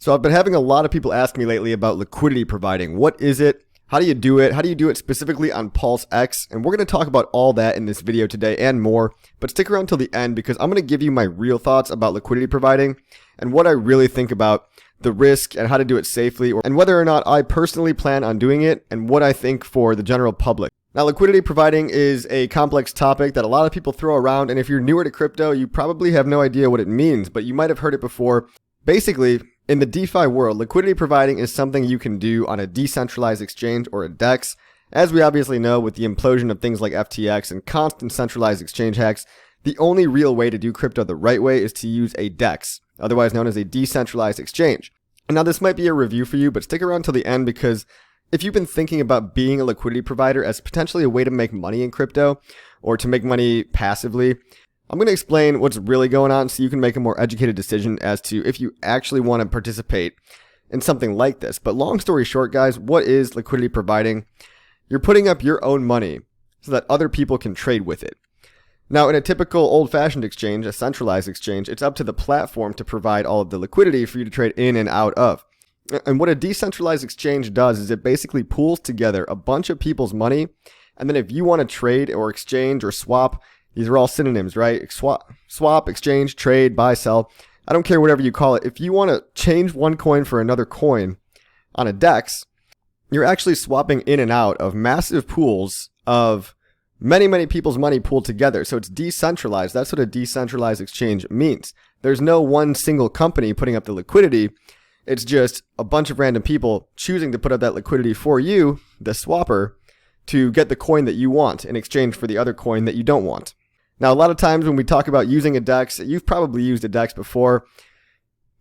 So I've been having a lot of people ask me lately about liquidity providing. What is it? How do you do it? How do you do it specifically on PulseX? And we're going to talk about all that in this video today and more. But stick around till the end because I'm going to give you my real thoughts about liquidity providing and what I really think about the risk and how to do it safely, and whether or not I personally plan on doing it and what I think for the general public. Now, liquidity providing is a complex topic that a lot of people throw around, and if you're newer to crypto, you probably have no idea what it means, but you might have heard it before. Basically, in the DeFi world, liquidity providing is something you can do on a decentralized exchange or a DEX. As we obviously know, with the implosion of things like FTX and constant centralized exchange hacks, the only real way to do crypto the right way is to use a DEX, otherwise known as a decentralized exchange. And now this might be a review for you, but stick around till the end because if you've been thinking about being a liquidity provider as potentially a way to make money in crypto or to make money passively, I'm going to explain what's really going on so you can make a more educated decision as to if you actually want to participate in something like this. But long story short, guys, what is liquidity providing? You're putting up your own money so that other people can trade with it. Now, in a typical old-fashioned exchange, a centralized exchange, it's up to the platform to provide all of the liquidity for you to trade in and out of. And what a decentralized exchange does is it basically pools together a bunch of people's money, and then if you want to trade or exchange or swap, these are all synonyms, right? Swap, exchange, trade, buy, sell. I don't care whatever you call it. If you want to change one coin for another coin on a DEX, you're actually swapping in and out of massive pools of many people's money pooled together. So it's decentralized. That's what a decentralized exchange means. There's no one single company putting up the liquidity. It's just a bunch of random people choosing to put up that liquidity for you, the swapper, to get the coin that you want in exchange for the other coin that you don't want. Now, a lot of times when we talk about using a DEX, you've probably used a DEX before.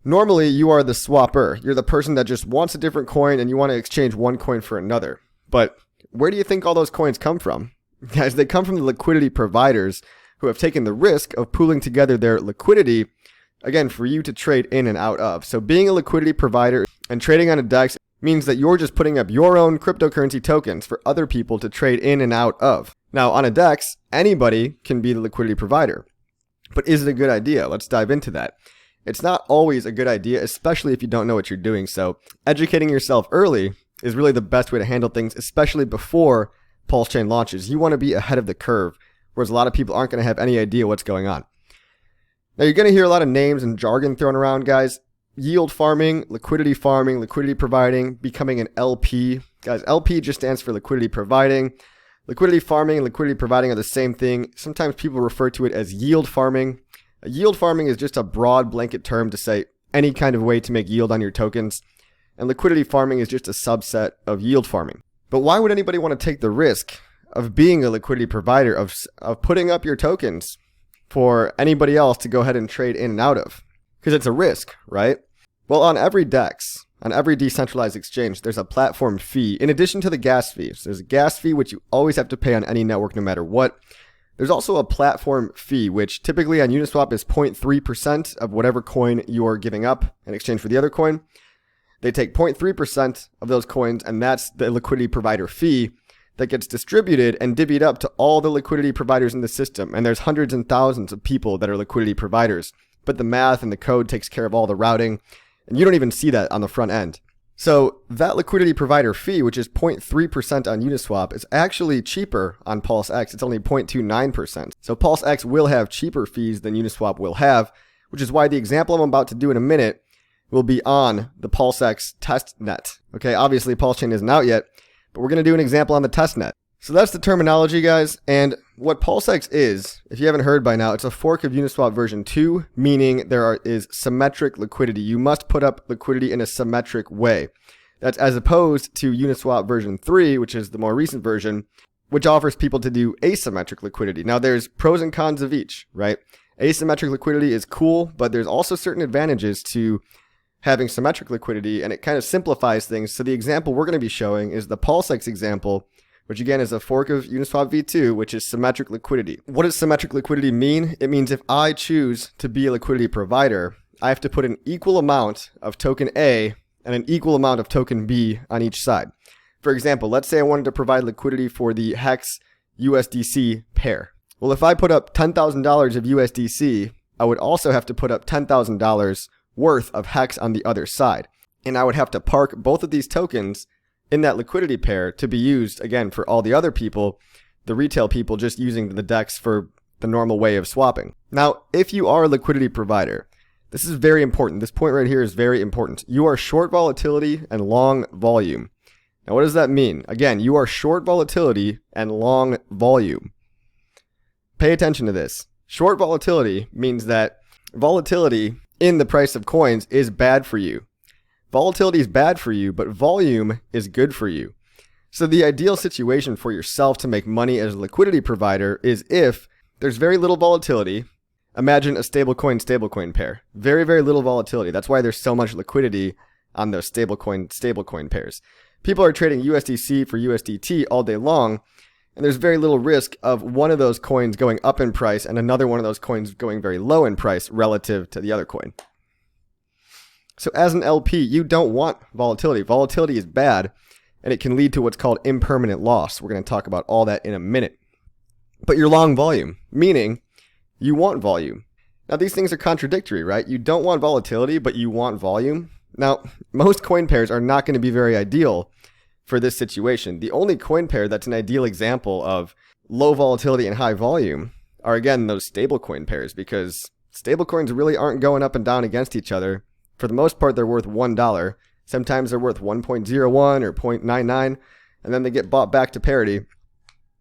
Normally, you are the swapper. You're the person that just wants a different coin and you want to exchange one coin for another. But where do you think all those coins come from? Guys, they come from the liquidity providers who have taken the risk of pooling together their liquidity, again, for you to trade in and out of. So being a liquidity provider and trading on a DEX means that you're just putting up your own cryptocurrency tokens for other people to trade in and out of. Now, on a DEX, anybody can be the liquidity provider. But is it a good idea? Let's dive into that. It's not always a good idea, especially if you don't know what you're doing. So educating yourself early is really the best way to handle things, especially before Pulse Chain launches. You want to be ahead of the curve, whereas a lot of people aren't going to have any idea what's going on. Now, you're going to hear a lot of names and jargon thrown around, guys. Yield farming, liquidity providing, becoming an LP. Guys, LP just stands for liquidity providing. Liquidity farming and liquidity providing are the same thing. Sometimes people refer to it as yield farming. Yield farming is just a broad blanket term to say any kind of way to make yield on your tokens. And liquidity farming is just a subset of yield farming. But why would anybody want to take the risk of being a liquidity provider, of putting up your tokens for anybody else to go ahead and trade in and out of? Because it's a risk, right? Well, on every DEX, on every decentralized exchange, there's a platform fee in addition to the gas fees. There's a gas fee, which you always have to pay on any network no matter what. There's also a platform fee, which typically on Uniswap is 0.3% of whatever coin you're giving up in exchange for the other coin. They take 0.3% of those coins, and that's the liquidity provider fee that gets distributed and divvied up to all the liquidity providers in the system. And there's hundreds and thousands of people that are liquidity providers. But the math and the code takes care of all the routing, and you don't even see that on the front end. So that liquidity provider fee, which is 0.3% on Uniswap, is actually cheaper on PulseX. It's only 0.29%. So PulseX will have cheaper fees than Uniswap will have, which is why the example I'm about to do in a minute will be on the PulseX test net. Okay, obviously Pulse Chain isn't out yet, but we're going to do an example on the test net. So that's the terminology, guys. And what PulseX is, if you haven't heard by now, it's a fork of Uniswap version 2, meaning there is symmetric liquidity. You must put up liquidity in a symmetric way. That's as opposed to Uniswap version 3, which is the more recent version, which offers people to do asymmetric liquidity. Now, there's pros and cons of each, right? Asymmetric liquidity is cool, but there's also certain advantages to having symmetric liquidity, and it kind of simplifies things. So the example we're going to be showing is the PulseX example, which again is a fork of Uniswap v2, which is symmetric liquidity. What does symmetric liquidity mean? It means if I choose to be a liquidity provider, I have to put an equal amount of token A and an equal amount of token B on each side. For example, let's say I wanted to provide liquidity for the Hex USDC pair. Well, if I put up $10,000 of USDC, I would also have to put up $10,000 worth of Hex on the other side. and I would have to park both of these tokens in that liquidity pair to be used, again, for all the other people, the retail people just using the DEX for the normal way of swapping. Now, if you are a liquidity provider, this is very important. This point right here is very important. You are short volatility and long volume. Now, what does that mean? Again, you are short volatility and long volume. Pay attention to this. Short volatility means that volatility in the price of coins is bad for you. Volatility is bad for you, but volume is good for you. So the ideal situation for yourself to make money as a liquidity provider is if there's very little volatility. Imagine a stablecoin pair. Very, very little volatility. That's why there's so much liquidity on those stablecoin pairs. People are trading USDC for USDT all day long, and there's very little risk of one of those coins going up in price and another one of those coins going very low in price relative to the other coin. So as an LP, you don't want volatility. Volatility is bad, and it can lead to what's called impermanent loss. We're going to talk about all that in a minute. But you're long volume, meaning you want volume. Now, these things are contradictory, right? You don't want volatility, but you want volume. Now, most coin pairs are not going to be very ideal for this situation. The only coin pair that's an ideal example of low volatility and high volume are, again, those stablecoin pairs, because stablecoins really aren't going up and down against each other. For the most part, they're worth $1. Sometimes they're worth 1.01 or 0.99, and then they get bought back to parity.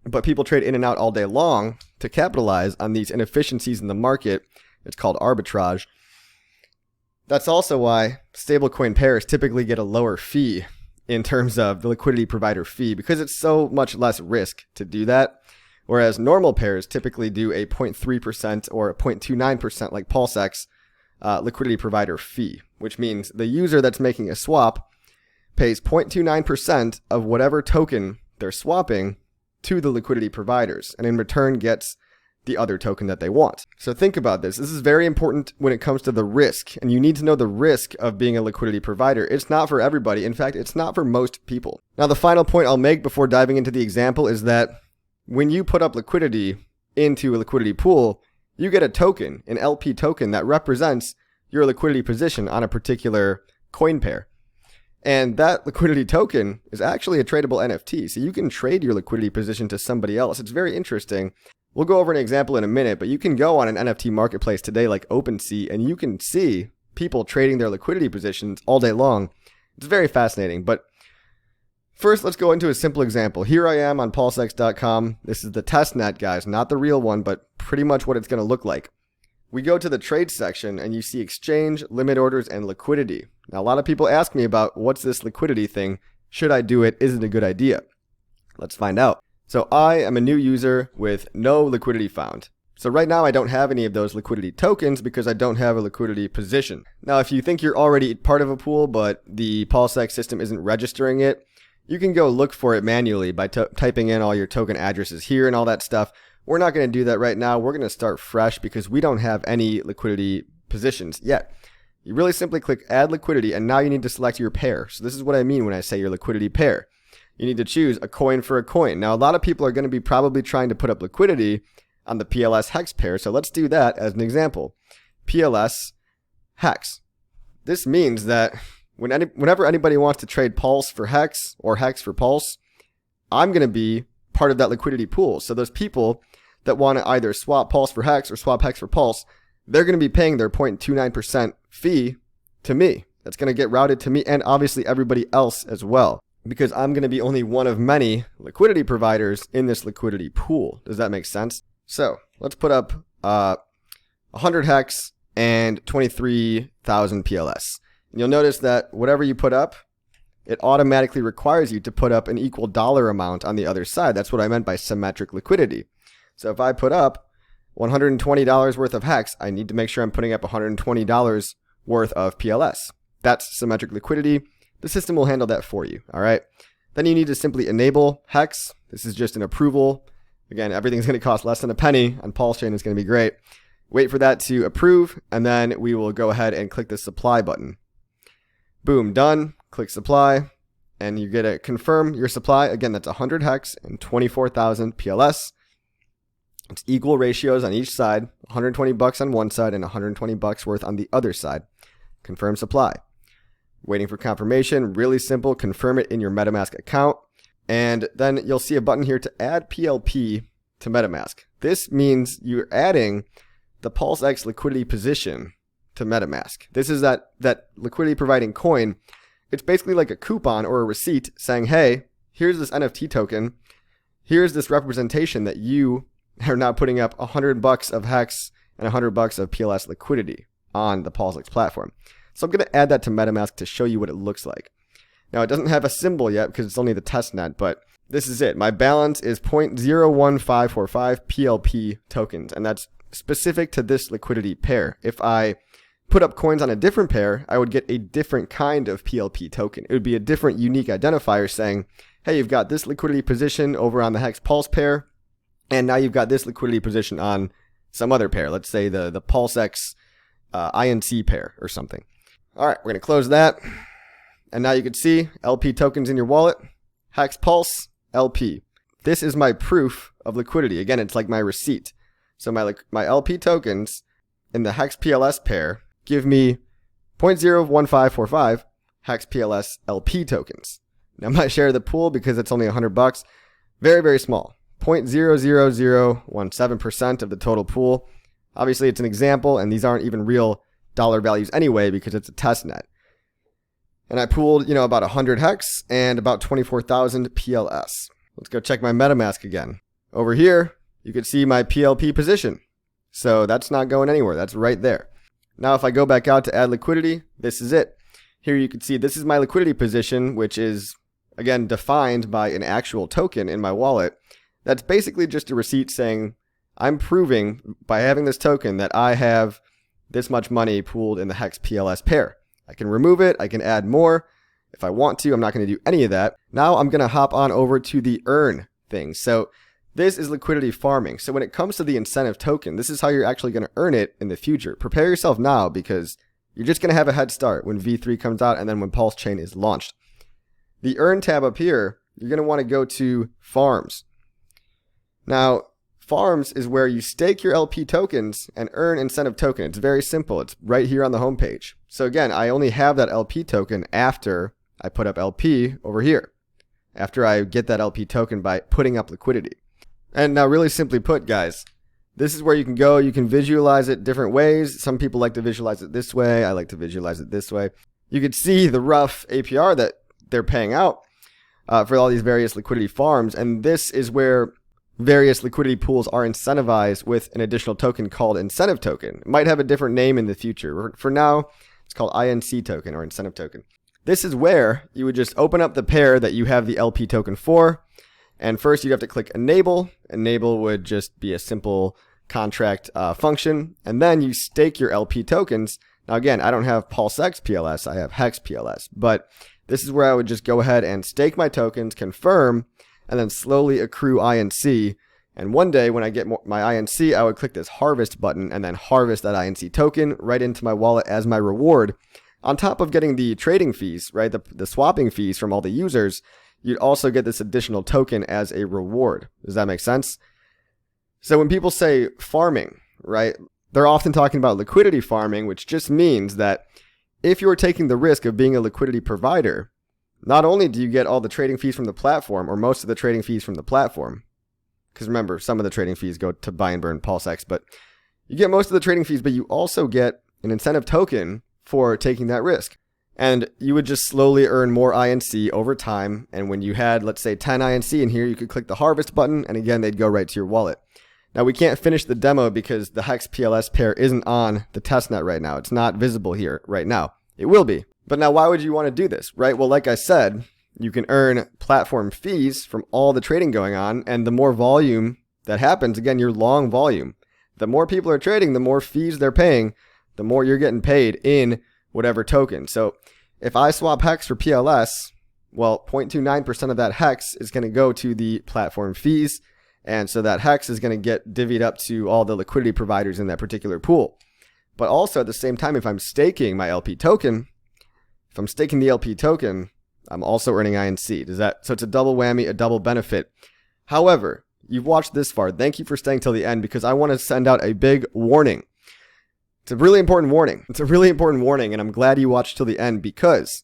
But people trade in and out all day long to capitalize on these inefficiencies in the market. It's called arbitrage. That's also why stablecoin pairs typically get a lower fee in terms of the liquidity provider fee, because it's so much less risk to do that. Whereas normal pairs typically do a 0.3% or a 0.29% like PulseX liquidity provider fee, which means the user that's making a swap pays 0.29% of whatever token they're swapping to the liquidity providers, and in return gets the other token that they want. So think about this. This is very important when it comes to the risk, and you need to know the risk of being a liquidity provider. It's not for everybody. In fact, it's not for most people. Now, the final point I'll make before diving into the example is that when you put up liquidity into a liquidity pool, you get a token, an LP token that represents your liquidity position on a particular coin pair. And that liquidity token is actually a tradable NFT, so you can trade your liquidity position to somebody else. It's very interesting. We'll go over an example in a minute, but you can go on an NFT marketplace today like OpenSea, and you can see people trading their liquidity positions all day long. It's very fascinating. But first, let's go into a simple example. Here I am on PulseX.com. This is the testnet, guys, not the real one, but pretty much what it's going to look like. We go to the trade section, and you see exchange, limit orders, and liquidity. Now, a lot of people ask me about what's this liquidity thing? Should I do it? Is it a good idea? Let's find out. So I am a new user with no liquidity found. So right now I don't have any of those liquidity tokens because I don't have a liquidity position. Now, if you think you're already part of a pool, but the PulseX system isn't registering it, you can go look for it manually by typing in all your token addresses here and all that stuff. We're not going to do that right now. We're going to start fresh because we don't have any liquidity positions yet. You really simply click add liquidity, and now you need to select your pair. So this is what I mean when I say your liquidity pair. You need to choose a coin for a coin. Now, a lot of people are going to be probably trying to put up liquidity on the PLS hex pair. So let's do that as an example. PLS hex. This means that whenever anybody wants to trade Pulse for hex or hex for Pulse, I'm going to be part of that liquidity pool. So those people that want to either swap Pulse for hex or swap hex for Pulse, they're going to be paying their 0.29% fee to me. That's going to get routed to me and obviously everybody else as well, because I'm going to be only one of many liquidity providers in this liquidity pool. Does that make sense? So let's put up 100 hex and 23,000 PLS. And you'll notice that whatever you put up, it automatically requires you to put up an equal dollar amount on the other side. That's what I meant by symmetric liquidity. So if I put up $120 worth of hex, I need to make sure I'm putting up $120 worth of PLS. That's symmetric liquidity. The system will handle that for you, all right? Then you need to simply enable hex. This is just an approval. Again, everything's going to cost less than a penny on Pulse Chain. It's going to be great. Wait for that to approve, and then we will go ahead and click the supply button. Boom, done. Click supply, and you get to confirm your supply. Again, that's 100 hex and 24,000 PLS. It's equal ratios on each side, 120 bucks on one side and 120 bucks worth on the other side. Confirm supply. waiting for confirmation. Really simple. Confirm it in your MetaMask account. And then you'll see a button here to add PLP to MetaMask. This means you're adding the PulseX liquidity position to MetaMask. This is that liquidity providing coin. It's basically like a coupon or a receipt saying, hey, here's this NFT token. Here's this representation that you are now putting up $100 of HEX and $100 of PLS liquidity on the PulseX platform. So I'm going to add that to MetaMask to show you what it looks like. Now, it doesn't have a symbol yet because it's only the testnet, but this is it. My balance is 0.01545 PLP tokens, and that's specific to this liquidity pair. If I put up coins on a different pair, I would get a different kind of PLP token. It would be a different unique identifier saying, hey, you've got this liquidity position over on the HEX Pulse pair, and now you've got this liquidity position on some other pair. Let's say the PulseX INC pair or something. All right, we're going to close that. And now you can see LP tokens in your wallet, HEX Pulse, LP. This is my proof of liquidity. Again, it's like my receipt. So my LP tokens in the HEX PLS pair give me 0.01545 HEX PLS LP tokens. Now my share of the pool, because it's only $100, very, very small. 0.00017% of the total pool. Obviously, it's an example, and these aren't even real dollar values anyway because it's a test net. And I pooled, about 100 HEX and about 24,000 PLS. Let's go check my MetaMask again. Over here, you can see my PLP position. So that's not going anywhere. That's right there. Now, if I go back out to add liquidity, this is it. Here you can see this is my liquidity position, which is, again, defined by an actual token in my wallet. That's basically just a receipt saying, I'm proving by having this token that I have this much money pooled in the HEX PLS pair. I can remove it. I can add more if I want to. I'm not going to do any of that. Now I'm going to hop on over to the earn thing. So this is liquidity farming. So when it comes to the incentive token, this is how you're actually going to earn it in the future. Prepare yourself now because you're just going to have a head start when V3 comes out and then when Pulse Chain is launched. The earn tab up here, you're going to want to go to farms. Now, farms is where you stake your LP tokens and earn incentive token. It's very simple. It's right here on the homepage. So again, I only have that LP token after I put up LP over here, after I get that LP token by putting up liquidity. And now really simply put, guys, this is where you can go. You can visualize it different ways. Some people like to visualize it this way. I like to visualize it this way. You can see the rough APR that they're paying out for all these various liquidity farms. And this is where various liquidity pools are incentivized with an additional token called incentive token. It might have a different name in the future. For now, it's called INC token or incentive token. This is where you would just open up the pair that you have the LP token for. And first you'd have to click enable. Enable would just be a simple contract function. And then you stake your LP tokens. Now again, I don't have PulseX PLS. I have HEX PLS. But this is where I would just go ahead and stake my tokens, confirm, and then slowly accrue INC. And one day when I get my INC, I would click this harvest button and then harvest that INC token right into my wallet as my reward. On top of getting the trading fees, right, the swapping fees from all the users, you'd also get this additional token as a reward. Does that make sense? So when people say farming, right, they're often talking about liquidity farming, which just means that if you're taking the risk of being a liquidity provider, not only do you get all the trading fees from the platform, or most of the trading fees from the platform, because remember, some of the trading fees go to buy and burn PulseX, but you get most of the trading fees, but you also get an incentive token for taking that risk. And you would just slowly earn more INC over time. And when you had, let's say, 10 INC in here, you could click the harvest button, and again, they'd go right to your wallet. Now, we can't finish the demo because the HEX PLS pair isn't on the testnet right now. It's not visible here right now. It will be. But now why would you want to do this, right? Well, like I said, you can earn platform fees from all the trading going on. And the more volume that happens, again, your long volume, the more people are trading, the more fees they're paying, the more you're getting paid in whatever token. So if I swap HEX for PLS, well, 0.29% of that HEX is going to go to the platform fees. And so that HEX is going to get divvied up to all the liquidity providers in that particular pool. But also at the same time, if I'm staking my LP token, if I'm staking the LP token, I'm also earning INC. So it's a double whammy, a double benefit. However, you've watched this far. Thank you for staying till the end because I want to send out a big warning. It's a really important warning. It's a really important warning, and I'm glad you watched till the end because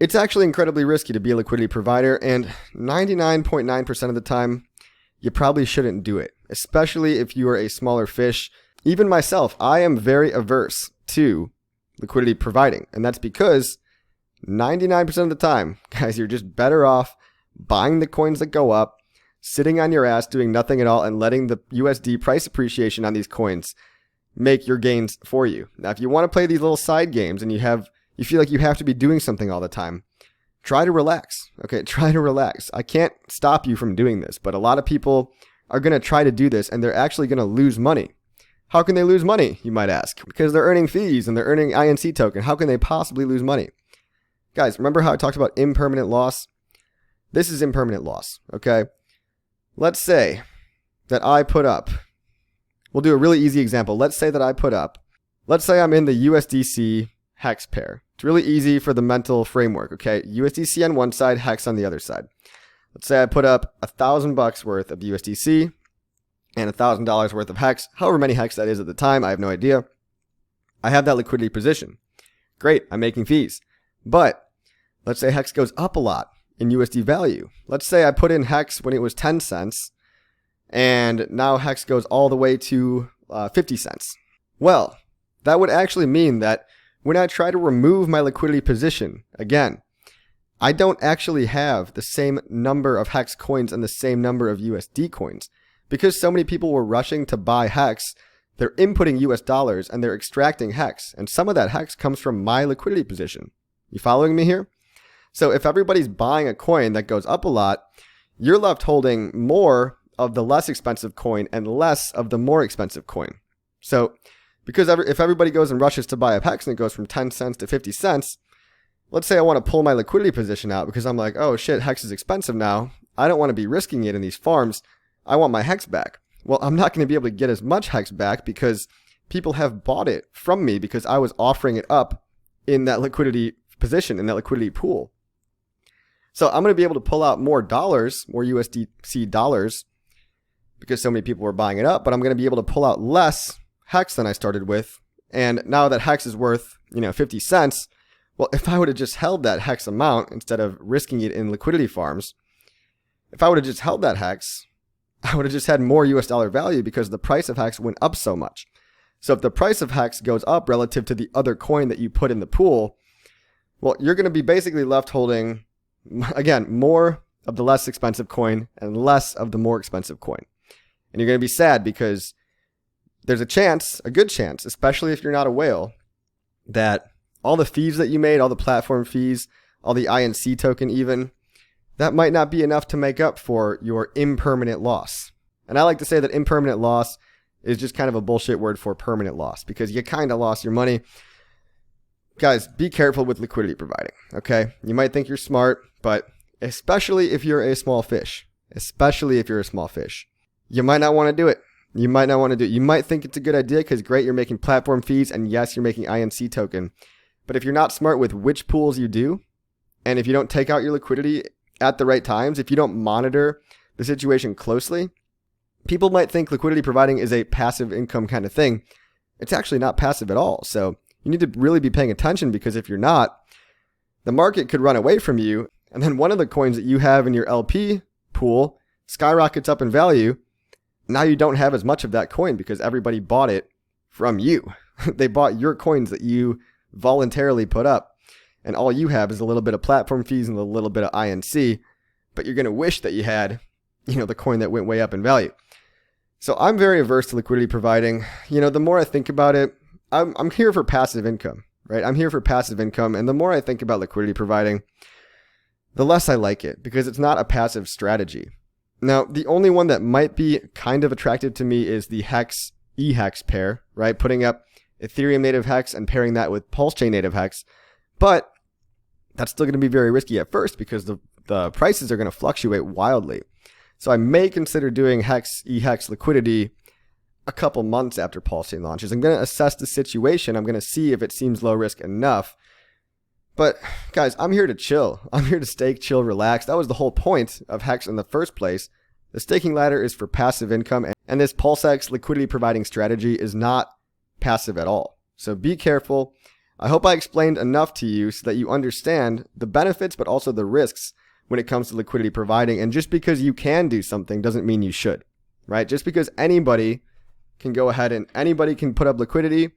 It's actually incredibly risky to be a liquidity provider, and 99.9% of the time, you probably shouldn't do it, especially if you are a smaller fish. Even myself, I am very averse to liquidity providing, and that's because 99% of the time, guys, you're just better off buying the coins that go up, sitting on your ass, doing nothing at all, and letting the USD price appreciation on these coins make your gains for you. Now, if you want to play these little side games and you feel like you have to be doing something all the time, try to relax. Okay, try to relax. I can't stop you from doing this, but a lot of people are going to try to do this and they're actually going to lose money. How can they lose money, you might ask? Because they're earning fees and they're earning INC token. How can they possibly lose money? Guys, remember how I talked about impermanent loss? This is impermanent loss, okay? Let's say that I put up, we'll do a really easy example. Let's say I'm in the USDC hex pair. It's really easy for the mental framework, okay? USDC on one side, hex on the other side. Let's say I put up $1,000 worth of USDC and $1,000 worth of hex, however many hex that is at the time, I have no idea. I have that liquidity position. Great, I'm making fees. But let's say hex goes up a lot in USD value. Let's say I put in hex when it was 10 cents and now hex goes all the way to 50 cents. Well, that would actually mean that when I try to remove my liquidity position, again, I don't actually have the same number of hex coins and the same number of USD coins. Because so many people were rushing to buy hex, they're inputting US dollars and they're extracting hex. And some of that hex comes from my liquidity position. You following me here? So if everybody's buying a coin that goes up a lot, you're left holding more of the less expensive coin and less of the more expensive coin. So because if everybody goes and rushes to buy a hex and it goes from 10 cents to 50 cents, let's say I want to pull my liquidity position out because I'm like, oh shit, hex is expensive now. I don't want to be risking it in these farms. I want my hex back. Well, I'm not going to be able to get as much hex back because people have bought it from me because I was offering it up in that liquidity position, in that liquidity pool. So I'm going to be able to pull out more dollars, more USDC dollars, because so many people were buying it up, but I'm going to be able to pull out less hex than I started with. And now that hex is worth, 50 cents, well, if I would have just held that hex amount instead of risking it in liquidity farms, if I would have just held that hex, I would have just had more US dollar value because the price of hex went up so much. So if the price of hex goes up relative to the other coin that you put in the pool, well, you're going to be basically left holding, again, more of the less expensive coin and less of the more expensive coin. And you're going to be sad because there's a good chance, especially if you're not a whale, that all the fees that you made, all the platform fees, all the INC token even, that might not be enough to make up for your impermanent loss. And I like to say that impermanent loss is just kind of a bullshit word for permanent loss because you kind of lost your money. Guys, be careful with liquidity providing, okay? You might think you're smart, but especially if you're a small fish, you might not want to do it. You might think it's a good idea because great, you're making platform fees and yes, you're making INC token. But if you're not smart with which pools you do, and if you don't take out your liquidity at the right times, if you don't monitor the situation closely, people might think liquidity providing is a passive income kind of thing. It's actually not passive at all. So you need to really be paying attention because if you're not, the market could run away from you. And then one of the coins that you have in your LP pool skyrockets up in value. Now you don't have as much of that coin because everybody bought it from you. They bought your coins that you voluntarily put up. And all you have is a little bit of platform fees and a little bit of INC. But you're going to wish that you had, the coin that went way up in value. So I'm very averse to liquidity providing. The more I think about it, I'm here for passive income, right? I'm here for passive income. And the more I think about liquidity providing, the less I like it because it's not a passive strategy. Now, the only one that might be kind of attractive to me is the hex e-hex pair, right? Putting up Ethereum native hex and pairing that with Pulse chain native hex. But that's still going to be very risky at first because the prices are going to fluctuate wildly. So I may consider doing hex e-hex liquidity a couple months after Pulse chain launches. I'm going to assess the situation. I'm going to see if it seems low risk enough. But guys, I'm here to chill. I'm here to stake, chill, relax. That was the whole point of Hex in the first place. The staking ladder is for passive income, and this PulseX liquidity providing strategy is not passive at all. So be careful. I hope I explained enough to you so that you understand the benefits but also the risks when it comes to liquidity providing. And just because you can do something doesn't mean you should, right? Just because anybody can go ahead and anybody can put up liquidity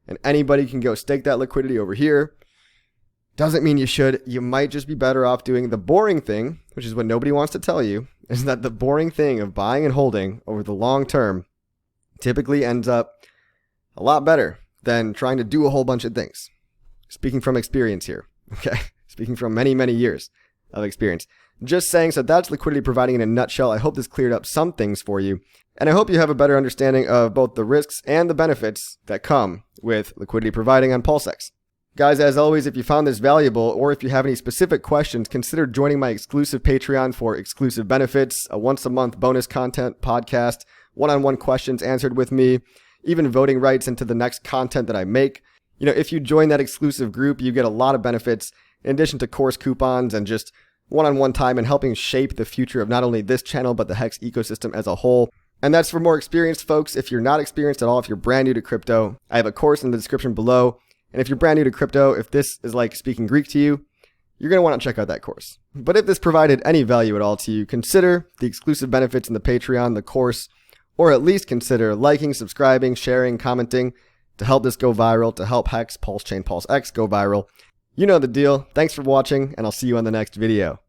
and anybody can go stake that liquidity over here doesn't mean you should. You might just be better off doing the boring thing, which is what nobody wants to tell you, is that the boring thing of buying and holding over the long term typically ends up a lot better than trying to do a whole bunch of things. Speaking from experience here, okay? Speaking from many, many years of experience. Just saying, so that's liquidity providing in a nutshell. I hope this cleared up some things for you. And I hope you have a better understanding of both the risks and the benefits that come with liquidity providing on PulseX. Guys, as always, if you found this valuable or if you have any specific questions, consider joining my exclusive Patreon for exclusive benefits, a once-a-month bonus content podcast, one-on-one questions answered with me, even voting rights into the next content that I make. You know, if you join that exclusive group, you get a lot of benefits in addition to course coupons and just one-on-one time and helping shape the future of not only this channel, but the Hex ecosystem as a whole. And that's for more experienced folks. If you're not experienced at all, if you're brand new to crypto, I have a course in the description below. And if you're brand new to crypto, if this is like speaking Greek to you, you're going to want to check out that course. But if this provided any value at all to you, consider the exclusive benefits in the Patreon, the course, or at least consider liking, subscribing, sharing, commenting to help this go viral, to help Hex, PulseChain, PulseX go viral. You know the deal. Thanks for watching, and I'll see you on the next video.